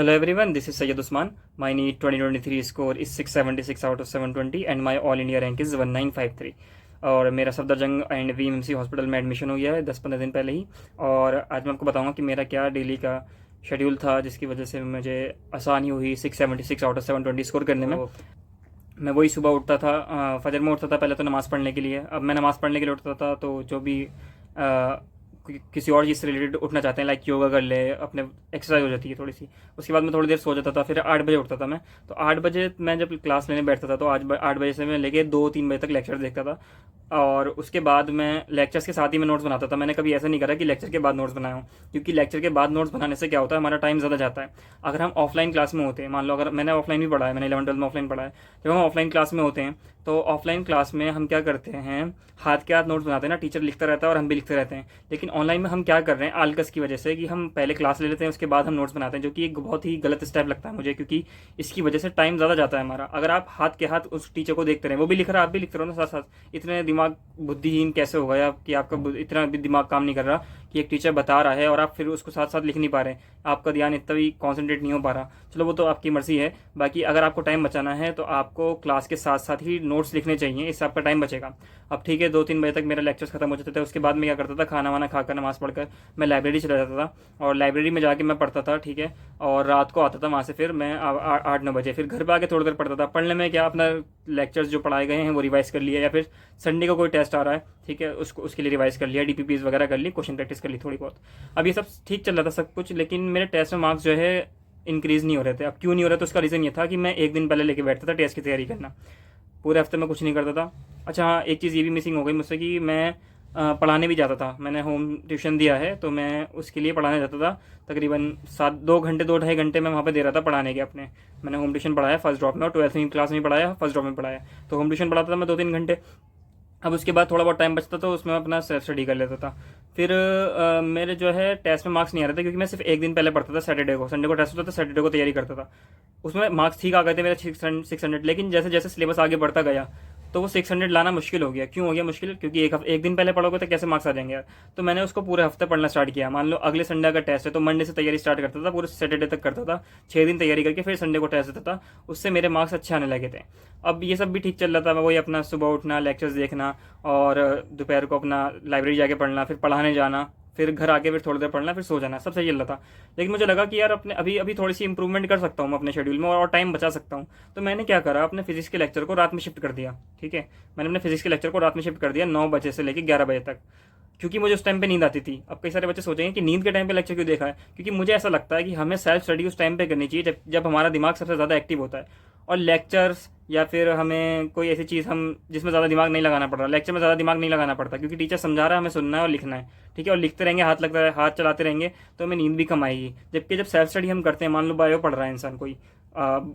Hello everyone, this is Syed Usman. My NEET 2023 score is 676 out of 720 and my all India rank is 1953। और मेरा Safdarjung and VMC hospital में admission हो गया है 10-15 दिन पहले ही। और आज मैं आपको बताऊंगा कि मेरा क्या डेली का शेड्यूल था जिसकी वजह से मुझे आसानी हुई 676 आउट ऑफ 720 स्कोर करने में। मैं वही सुबह उठता था, फजर में उठता था पहले तो नमाज़ पढ़ने के लिए। अब मैं नमाज़ पढ़ने के लिए उठता था तो जो भी किसी और चीज़ से रिलेटेड उठना चाहते हैं, लाइक योगा कर ले, अपने एक्सरसाइज हो जाती है थोड़ी सी। उसके बाद मैं थोड़ी देर सो जाता था, फिर 8 बजे उठता था मैं। तो 8 बजे मैं जब क्लास लेने बैठता था तो आज 8 बजे से मैं लेके 2-3 बजे तक लेक्चर देखता था। और उसके बाद मैं लेक्चर्स के साथ ही मैं नोट्स बनाता था। मैंने कभी ऐसा नहीं करा कि लेक्चर के बाद नोट्स बनाया हूँ, क्योंकि लेक्चर के बाद नोट्स बनाने से क्या होता है, हमारा टाइम ज़्यादा जाता है। अगर हम ऑफलाइन क्लास में होते हैं, मान लो अगर मैंने ऑफलाइन भी पढ़ा है, मैंने 11-12 में ऑफलाइन पढ़ा है। जब हम ऑफलाइन क्लास में होते हैं तो ऑफलाइन क्लास में हम क्या करते हैं, हाथ के हाथ नोट्स बनाते हैं ना, टीचर लिखता रहता है और हम भी लिखते रहते हैं। लेकिन ऑनलाइन में हम क्या कर रहे हैं, आलकस की वजह से, कि हम पहले क्लास ले लेते हैं उसके बाद हम नोट्स बनाते हैं, जो कि एक बहुत ही गलत स्टेप लगता है मुझे, क्योंकि इसकी वजह से टाइम ज़्यादा जाता है हमारा। अगर आप हाथ के हाथ उस टीचर को देखते रहे, वो भी लिख रहा है, आप भी लिखते रहो ना साथ साथ, इतने दिमाग बुद्धिहीन कैसे हो गया कि आपका इतना भी दिमाग काम नहीं कर रहा कि एक टीचर बता रहा है और आप फिर उसको साथ साथ लिख नहीं पा रहे, आपका ध्यान इतना भी कॉन्सेंट्रेट नहीं हो पा रहा। चलो वो तो आपकी मर्जी है। बाकी अगर आपको टाइम बचाना है तो आपको क्लास के साथ साथ ही नोट्स लिखने चाहिए, इससे आपका टाइम बचेगा। अब ठीक है, 2-3 बजे तक मेरे लेक्चर्स खत्म हो जाते थे। उसके बाद मैं क्या करता था, खाना वाना खाकर नमाज़ पढ़कर मैं लाइब्रेरी चला जाता था और लाइब्रेरी में जाके मैं पढ़ता था, ठीक है। और रात को आता था वहाँ से, फिर मैं 8-9 बजे फिर घर पर आके थोड़ी देर पढ़ता था। पढ़ने में क्या, अपना लेक्चर्स जो पढ़ाए गए हैं वो रिवाइज़ कर लिया, या फिर संडे को कोई टेस्ट आ रहा है, ठीक है, उसको उसके लिए रिवाइज़ कर लिया, डीपीपीज वगैरह कर ली, क्वेश्चन प्रैक्टिस कर ली थोड़ी बहुत। अब ये सब ठीक चल रहा था सब कुछ, लेकिन मेरे टेस्ट में मार्क्स जो है इंक्रीज़ नहीं हो रहे थे। अब क्यों नहीं हो रहा था, उसका रीज़न ये था कि मैं एक दिन पहले लेके बैठता था टेस्ट की तैयारी करना, पूरे हफ्ते में कुछ नहीं करता था। अच्छा हाँ, एक चीज़ ये भी मिसिंग हो गई मुझसे कि मैं पढ़ाने भी जाता था। मैंने होम ट्यूशन दिया है तो मैं उसके लिए पढ़ाने जाता था। तकरीबन 2 घंटे 2-2.5 घंटे मैं वहाँ पे दे रहा था पढ़ाने के अपने। मैंने होम ट्यूशन पढ़ाया फर्स्ट ड्रॉप में, और 12वीं क्लास में पढ़ाया, फर्स्ट ड्रॉप में पढ़ाया। तो होम ट्यूशन पढ़ाता था मैं 2-3 घंटे। अब उसके बाद थोड़ा बहुत टाइम बचता तो उसमें अपना सेल्फ स्टडी कर लेता था। फिर मेरे जो है टेस्ट में मार्क्स नहीं आ रहे थे, क्योंकि मैं सिर्फ एक दिन पहले पढ़ता था, सैटरडे को। संडे को टेस्ट होता था, सैटरडे को तैयारी करता था। उसमें मार्क्स ठीक आ गए थे मेरे 600, लेकिन जैसे जैसे सिलेबस आगे बढ़ता गया तो वो 600 लाना मुश्किल हो गया। क्यों हो गया मुश्किल, क्योंकि एक दिन पहले पढ़ोगे तो कैसे मार्क्स आ जाएंगे यार। तो मैंने उसको पूरे हफ्ते पढ़ना स्टार्ट किया। मान लो अगले संडे का टेस्ट है तो मंडे से तैयारी स्टार्ट करता था, पूरे सैटरडे तक करता था, 6 दिन तैयारी करके फिर संडे को टेस्ट देता था। उससे मेरे मार्क्स अच्छे आने लगे थे। अब ये सब भी ठीक चल रहा था। मैं वही अपना सुबह उठना, लेक्चर्स देखना, और दोपहर को अपना लाइब्रेरी जाके पढ़ना, फिर पढ़ाने जाना, फिर घर आके फिर थोड़ी देर पढ़ना, फिर सो जाना, सब सही चल रहा था। लेकिन मुझे लगा कि यार अपने अभी अभी थोड़ी सी इंप्रूवमेंट कर सकता हूँ अपने शेड्यूल में और टाइम बचा सकता हूँ। तो मैंने क्या करा, अपने फिजिक्स के लेक्चर को रात में शिफ्ट कर दिया, ठीक है। मैंने अपने फिजिक्स के लेक्चर को रात में शिफ्ट कर दिया 9 बजे से लेकर 11 बजे तक, क्योंकि मुझे उस टाइम पे नींद आती थी। अब कई सारे बच्चे सोचेंगे कि नींद के टाइम पे लेक्चर क्यों देखा है, क्योंकि मुझे ऐसा लगता है कि हमें सेल्फ स्टडी उस टाइम पे करनी चाहिए जब हमारा दिमाग सबसे ज़्यादा एक्टिव होता है। और लेक्चर्स या फिर हमें कोई ऐसी चीज़ हम जिसमें ज़्यादा दिमाग नहीं लगाना पड़ रहा, लेक्चर में ज़्यादा दिमाग नहीं लगाना पड़ता, क्योंकि टीचर समझा रहा है, हमें सुनना है और लिखना है, ठीक है। और लिखते रहेंगे, हाथ लगता है, हाथ चलाते रहेंगे, तो हमें नींद भी कम आएगी। जबकि जब सेल्फ स्टडी हम करते हैं, मान लो बायो पढ़ रहा है इंसान कोई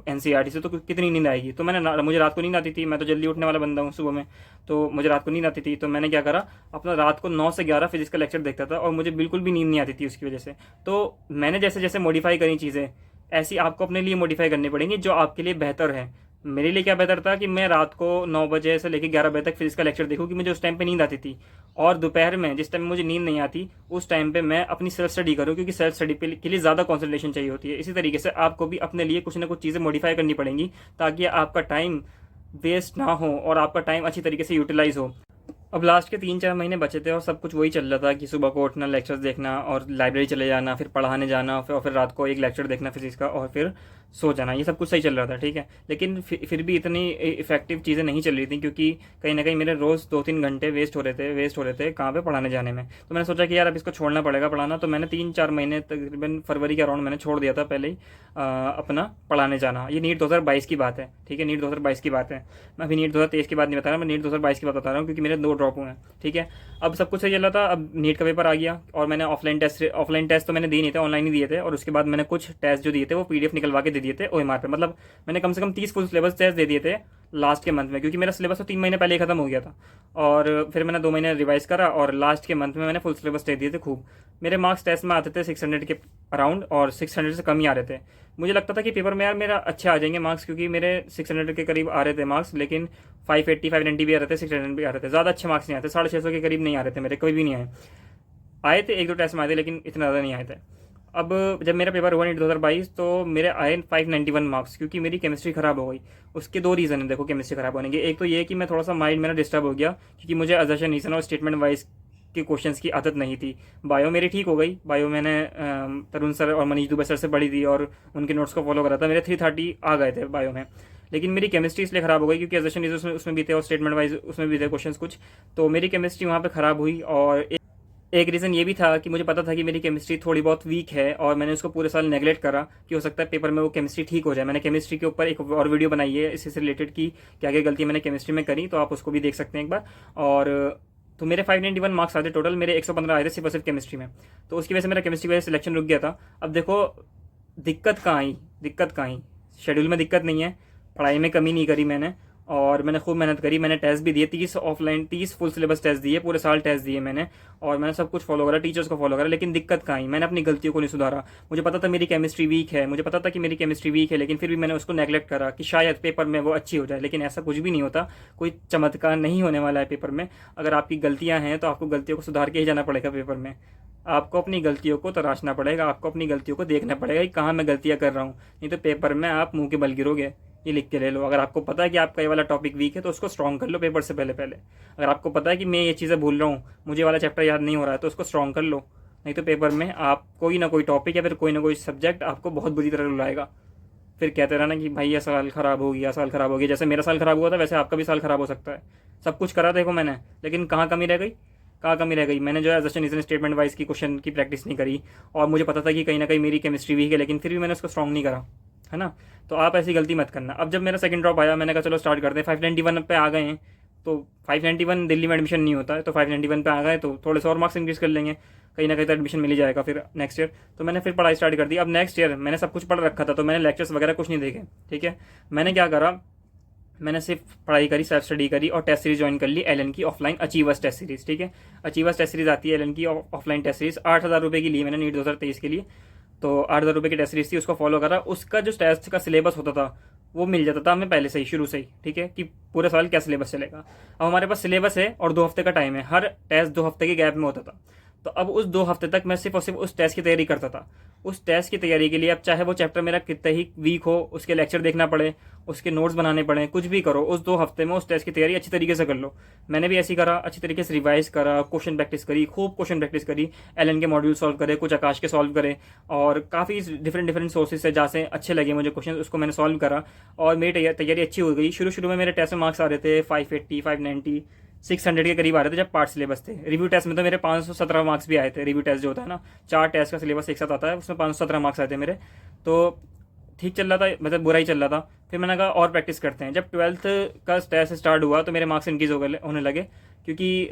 एनसीईआरटी से, तो कितनी नींद आएगी। तो मुझे रात को नींद आती थी, मैं तो जल्दी उठने वाला बंदा हूँ सुबह में, तो मुझे रात को नींद आती थी। तो मैंने क्या करा, अपना रात को 9 से 11 फिजिक्स का लेक्चर देखता था और मुझे बिल्कुल भी नींद नहीं आती थी उसकी वजह से। तो मैंने जैसे जैसे मॉडिफाई करी चीज़ें, ऐसी आपको अपने लिए मॉडिफाई करनी पड़ेंगी जो आपके लिए बेहतर है। मेरे लिए क्या बेहतर था कि मैं रात को 9 बजे से लेकर 11 बजे तक फिजिक्स का लेक्चर देखूँ, कि मुझे उस टाइम पे नींद आती थी। और दोपहर में जिस टाइम मुझे नींद नहीं आती, उस टाइम पे मैं अपनी सेल्फ स्टडी करूँ, क्योंकि सेल्फ स्टडी के लिए ज़्यादा कॉन्सेंट्रेशन चाहिए होती है। इसी तरीके से आपको भी अपने लिए कुछ ना कुछ चीज़ें मॉडिफाई करनी पड़ेंगी, ताकि आपका टाइम वेस्ट ना हो और आपका टाइम अच्छी तरीके से यूटिलाइज हो। अब लास्ट के 3-4 महीने बचे थे और सब कुछ वही चल रहा था कि सुबह को उठना, लेक्चर्स देखना, और लाइब्रेरी चले जाना, फिर पढ़ाने जाना, फिर रात को एक लेक्चर देखना फिजिक्स का, और फिर सो जाना। ये सब कुछ सही चल रहा था, ठीक है। लेकिन फिर भी इतनी इफेक्टिव चीज़ें नहीं चल रही थी, क्योंकि कहीं ना कहीं मेरे रोज़ 2-3 घंटे वेस्ट हो रहे थे कहाँ पे, पढ़ाने जाने में। तो मैंने सोचा कि यार अब इसको छोड़ना पड़ेगा पढ़ाना। तो मैंने 3-4 महीने तकरीबन फरवरी के अराउंड मैंने छोड़ दिया था पहले ही अपना पढ़ाने जाना। ये नीट 2022 की बात है, ठीक है, नीट 2022 की बात है। मैं अभी नीट 2023 की बात नहीं बता रहा, मैं नीट 2022 की बात बता रहा हूँ, क्योंकि मेरे 2 ड्रॉप हुए हैं, ठीक है। अब सब कुछ सही चल रहा था। अब नीट का पेपर आ गया और मैंने ऑफलाइन टेस्ट तो मैंने दिए नहीं थे, ऑनलाइन ही दिए थे। और उसके बाद मैंने कुछ टेस्ट जो दिए थे वो पीडीएफ निकलवा के दे दिए थे ओएमआर पे। मतलब मैंने कम से कम 30 फुल सिलेबस टेस्ट दे दिए थे लास्ट के मंथ में, क्योंकि मेरा सिलेबस तो 3 महीने पहले ही खत्म हो गया था। और फिर मैंने 2 महीने रिवाइज करा और लास्ट के मंथ में मैंने फुल सिलेबस दे दिए थे खूब। मेरे मार्क्स टेस्ट में आते थे 600 के अराउंड, और 600 से कम ही आ रहे थे। मुझे लगता था कि पेपर में यार मेरा अच्छे आ जाएंगे मार्क्स, क्योंकि मेरे 600 के करीब आ रहे थे मार्क्स। लेकिन 580 590 भी आ रहे थे, 600 भी आ रहे थे। ज़्यादा अच्छे मार्क्स नहीं आते, 650 के करीब नहीं आ रहे थे मेरे, कोई भी नहीं आए। आए थे 1-2 टेस्ट में आए थे, लेकिन इतना ज़्यादा नहीं आए थे। अब जब मेरा पेपर हुआ नीट 2022 तो मेरे आए 591 मार्क्स, क्योंकि मेरी केमिस्ट्री ख़राब हो गई। उसके दो रीज़न है देखो केमिस्ट्री ख़राब होने के। एक तो ये कि मैं थोड़ा सा माइंड मेरा डिस्टर्ब हो गया, क्योंकि मुझे अजर्शन रीजन और स्टेटमेंट वाइज के क्वेश्चंस की आदत नहीं थी। बायो मेरी ठीक हो गई, बायो मैंने तरुण सर और मनीष दुबे सर से पढ़ी थी और उनके नोट्स को फॉलो करा था, मेरे 330 आ गए थे बायो में। लेकिन मेरी केमिस्ट्री इसलिए ख़राब हो गई क्योंकि एजेशन उसमें भी थे और स्टेटमेंट वाइज उसमें भी थे क्वेश्चंस कुछ, तो मेरी केमिस्ट्री वहाँ पे ख़राब हुई। और एक रीज़न ये भी था कि मुझे पता था कि मेरी केमिस्ट्री थोड़ी बहुत वीक है और मैंने उसको पूरे साल नेगलेक्ट करा कि हो सकता है पेपर में वो केमिस्ट्री ठीक हो जाए। मैंने केमिस्ट्री के ऊपर एक और वीडियो बनाई है इससे रिलेटेड की क्या क्या गलती मैंने केमिस्ट्री में करी, तो आप उसको भी देख सकते हैं एक बार। और तो मेरे 591 मार्क्स आए थे टोटल, मेरे 115 आए थे सिर्फ केमिस्ट्री में। तो उसकी वजह से मेरा केमिस्ट्री की वजह से सिलेक्शन रुक गया था। अब देखो दिक्कत कहाँ आई, शेड्यूल में दिक्कत नहीं है, पढ़ाई में कमी नहीं करी मैंने और मैंने खूब मेहनत करी। मैंने टेस्ट भी दिए 30 ऑफलाइन, 30 फुल सिलेबस टेस्ट दिए, पूरे साल टेस्ट दिए मैंने और मैंने सब कुछ फॉलो करा, टीचर्स को फॉलो करा। लेकिन दिक्कत कहाँ आई, मैंने अपनी गलतियों को नहीं सुधारा। मुझे पता था मेरी केमिस्ट्री वीक है, मुझे पता था कि मेरी केमिस्ट्री वीक है, लेकिन फिर भी मैंने उसको नेगलेक्ट करा कि शायद पेपर में वो अच्छी हो जाए। लेकिन ऐसा कुछ भी नहीं होता, कोई चमत्कार नहीं होने वाला है पेपर में। अगर आपकी गलतियाँ हैं तो आपको गलतियों को सुधार के ही जाना पड़ेगा पेपर में। आपको अपनी गलतियों को तराशना पड़ेगा, आपको अपनी गलतियों को देखना पड़ेगा कि कहाँ मैं गलतियाँ कर रहा हूँ, नहीं तो पेपर में आप मुंह के बल गिरोगे। ये लिख के ले लो। अगर आपको पता है कि आपका ये वाला टॉपिक वीक है तो उसको स्ट्रॉन्ग कर लो पेपर से पहले पहले। अगर आपको पता है कि मैं ये चीज़ें भूल रहा हूँ, मुझे वाला चैप्टर याद नहीं हो रहा है, तो उसको स्ट्रॉन्ग कर लो, नहीं तो पेपर में आप कोई ना कोई टॉपिक या फिर कोई ना कोई सब्जेक्ट आपको बहुत बुरी तरह रुलाएगा। फिर कहते रहना कि भाई ये साल ख़राब हो गया, साल ख़राब हो गया। जैसे मेरा साल ख़राब हुआ था वैसे आपका भी साल ख़राब हो सकता है। सब कुछ करा देखो मैंने, लेकिन कहाँ कमी रह गई, मैंने जो है एजर्शन स्टेटमेंट वाइज की क्वेश्चन की प्रैक्टिस नहीं करी। और मुझे पता था कि कहीं ना कहीं मेरी केमिस्ट्री वीक है, लेकिन फिर भी मैंने उसको स्ट्रॉन्ग नहीं करा, है ना। तो आप ऐसी गलती मत करना। अब जब मेरा सेकंड ड्रॉप आया, मैंने कहा चलो स्टार्ट करते हैं। 591 पे आ गए हैं, तो 591 दिल्ली में एडमिशन नहीं होता है, तो 591 पे आ गए तो थोड़े से और मार्क्स इंक्रीज कर लेंगे, कहीं ना कहीं तो एडमिशन मिल ही जाएगा फिर नेक्स्ट ईयर। तो मैंने फिर पढ़ाई स्टार्ट कर दी। अब नेक्स्ट ईयर मैंने सब कुछ पढ़ रखा था, तो मैंने लेक्चर्स वगैरह कुछ नहीं देखे, ठीक है। मैंने क्या करा, मैंने सिर्फ पढ़ाई करी, सेल्फ स्टडी करी और टेस्ट सीरीज ज्वाइन कर ली एलन की ऑफलाइन अचीवर्स टेस्ट सीरीज, ठीक है। अचीवर्स टेस्ट सीरीज आती है एलन की ऑफलाइन टेस्ट सीरीज, 8,000 रुपये की ली मैंने नीट 2023 के लिए। तो 8,000 रुपये की टेस्ट सीरीज थी, उसको फॉलो करा। उसका जो टेस्ट का सिलेबस होता था वो मिल जाता था हमें पहले से ही, शुरू से ही, ठीक है, कि पूरे साल क्या सिलेबस चलेगा। अब हमारे पास सिलेबस है और 2 हफ्ते का टाइम है, हर टेस्ट 2 हफ्ते के गैप में होता था। तो अब उस 2 हफ्ते तक मैं सिर्फ और सिर्फ उस टेस्ट की तैयारी करता था। उस टेस्ट की तैयारी के लिए अब चाहे वो चैप्टर मेरा कितना ही वीक हो, उसके लेक्चर देखना पड़े, उसके नोट्स बनाने पड़े, कुछ भी करो, उस 2 हफ्ते में उस टेस्ट की तैयारी अच्छी तरीके से कर लो। मैंने भी ऐसी करा, अच्छी तरीके से रिवाइज करा, क्वेश्चन प्रैक्टिस करी, खूब क्वेश्चन प्रैक्टिस करी, एलन के मॉड्यूल सॉल्व करे, कुछ आकाश के सॉल्व करे और काफ़ी डिफरेंट सोर्सेज से जहाँ से अच्छे लगे मुझे क्वेश्चन, उसको मैंने सॉल्व करा और मेरी तैयारी अच्छी हो गई। शुरू में मेरे टेस्ट में मार्क्स आ रहे थे 580, 590, 600 के करीब आ रहे थे जब पार्ट सिलेबस थे। रिव्यू टेस्ट में तो मेरे 517 मार्क्स भी आए थे। रिव्यू टेस्ट जो होता है ना, 4 टेस्ट का सिलेबस एक साथ आता है, उसमें 517 मार्क्स आए थे मेरे। तो ठीक चल रहा था, मतलब बुरा ही चल रहा था। फिर मैंने कहा और प्रैक्टिस करते हैं। जब 12th का टेस्ट स्टार्ट हुआ तो मेरे मार्क्स इंक्रीज होने लगे, क्योंकि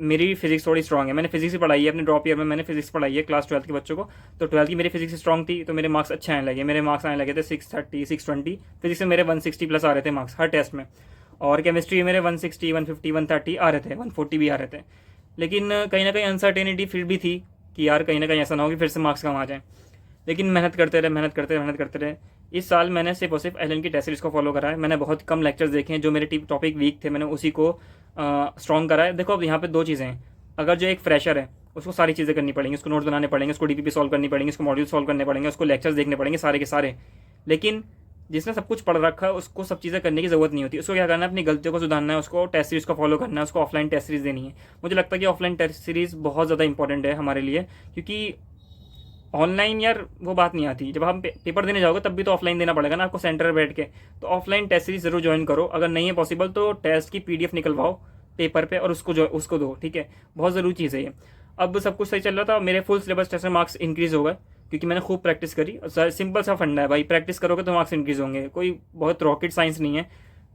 मेरी फिजिक्स थोड़ी स्ट्रॉग है। मैंने फिजिक्स ही पढ़ाई है अपने ड्रॉप ईयर में, मैंने फिजिक्स पढ़ाई है क्लास 12th के बच्चों को। तो 12th की मेरी फिजिक्स स्ट्रॉग थी, तो मेरे मार्क्स अच्छे आने लगे। मेरे मार्क्स आने लगे थे 630, 620। फिजिक्स में मेरे 160 प्लस आ रहे थे मार्क्स हर टेस्ट में, और केमिस्ट्री मेरे 160, 150, 130 आ रहे थे, 140 भी आ रहे थे। लेकिन कहीं ना कहीं अनसर्टेनिटी फिर भी थी कि यार कहीं ना कहीं ऐसा ना हो कि फिर से मार्क्स कम आ जाए। लेकिन मेहनत करते रहे। इस साल मैंने सिर्फ और सिर्फ एलन की टेस्ट सीरीज को फॉलो करा है। मैंने बहुत कम लेक्चर्स देखे हैं, जो मेरे टॉपिक वीक थे मैंने उसी को स्ट्रॉन्ग करा है। देखो अब यहाँ पे 2 चीज़ें हैं। अगर जो एक फ्रेशर है उसको सारी चीज़ें करनी पड़ेंगी, उसको नोट्स बनाने पड़ेंगे, उसको डीपीपी सॉल्व करनी पड़ेंगी, उसको मॉड्यूल सॉल्व करने पड़ेंगे, उसको लेक्चर्स देखने पड़ेंगे सारे के सारे। लेकिन जिसने सब कुछ पढ़ रखा है उसको सब चीज़ें करने की ज़रूरत नहीं होती। उसको क्या करना है, अपनी गलतियों को सुधारना है, उसको टेस्ट सीरीज़ को फॉलो करना है, उसको ऑफलाइन टेस्ट सीरीज़ देनी है। मुझे लगता है कि ऑफलाइन टेस्ट सीरीज़ बहुत ज़्यादा इंपॉर्टेंट है हमारे लिए, क्योंकि ऑनलाइन यार वो बात नहीं आती। जब हम पेपर देने जाओगे तब भी तो ऑफलाइन देना पड़ेगा ना आपको, सेंटर में बैठ के। तो ऑफलाइन टेस्ट सीरीज जरूर ज्वाइन करो। अगर नहीं है पॉसिबल तो टेस्ट की पीडीएफ निकलवाओ पेपर पे और उसको दो, ठीक है। बहुत ज़रूरी चीज़ है ये। अब सब कुछ सही चल रहा था, मेरे फुल सिलेबस टेस्ट में मार्क्स इंक्रीज हो गए, क्योंकि मैंने खूब प्रैक्टिस करी। सिंपल सा फंडा है भाई, प्रैक्टिस करोगे तो मार्क्स इंक्रीज होंगे। कोई बहुत रॉकेट साइंस नहीं है,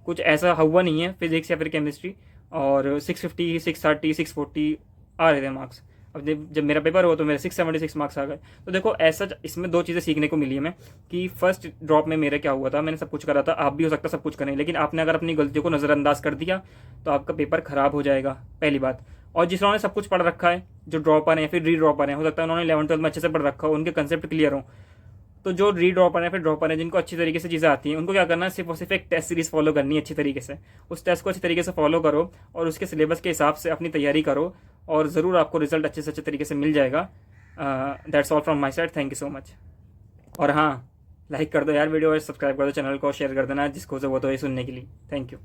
कुछ ऐसा हुआ नहीं है फिजिक्स या फिर केमिस्ट्री। और 650, 630, 640 आ रहे थे मार्क्स। अब जब मेरा पेपर हुआ तो मेरे 676 मार्क्स आ गए। तो देखो ऐसा, इसमें 2 चीज़ें सीखने को मिली है मैं, कि फर्स्ट ड्रॉप में मेरा क्या हुआ था, मैंने सब कुछ करा था। आप भी हो सकता है सब कुछ करें, लेकिन आपने अगर अपनी गलतियों को नज़रअंदाज कर दिया तो आपका पेपर खराब हो जाएगा, पहली बात। और जिन्होंने सब कुछ पढ़ रखा है, जो ड्रॉपर हैं फिर री ड्रॉपर हैं, हो सकता है उन्होंने 11th-12th में अच्छे से पढ़ रखा हो, उनके कंसेप्ट क्लियर हो। तो जो री ड्रॉपर हैं फिर ड्रॉपर हैं, जिनको अच्छी तरीके से चीज़ें आती हैं, उनको क्या करना है, सिर्फ और सिर्फ एक टेस्ट सीरीज फॉलो करनी है अच्छी तरीके से। उस टेस्ट को अच्छी तरीके से फॉलो करो और उसके सिलेबस के हिसाब से अपनी तैयारी करो, और ज़रूर आपको रिजल्ट अच्छे से अच्छे तरीके से मिल जाएगा। That's all from my side, thank you so much. और हाँ, लाइक कर दो यार वीडियो, और सब्सक्राइब कर दो चैनल को, शेयर कर देना जिसको ज़रूरत हो ये सुनने के लिए। Thank you.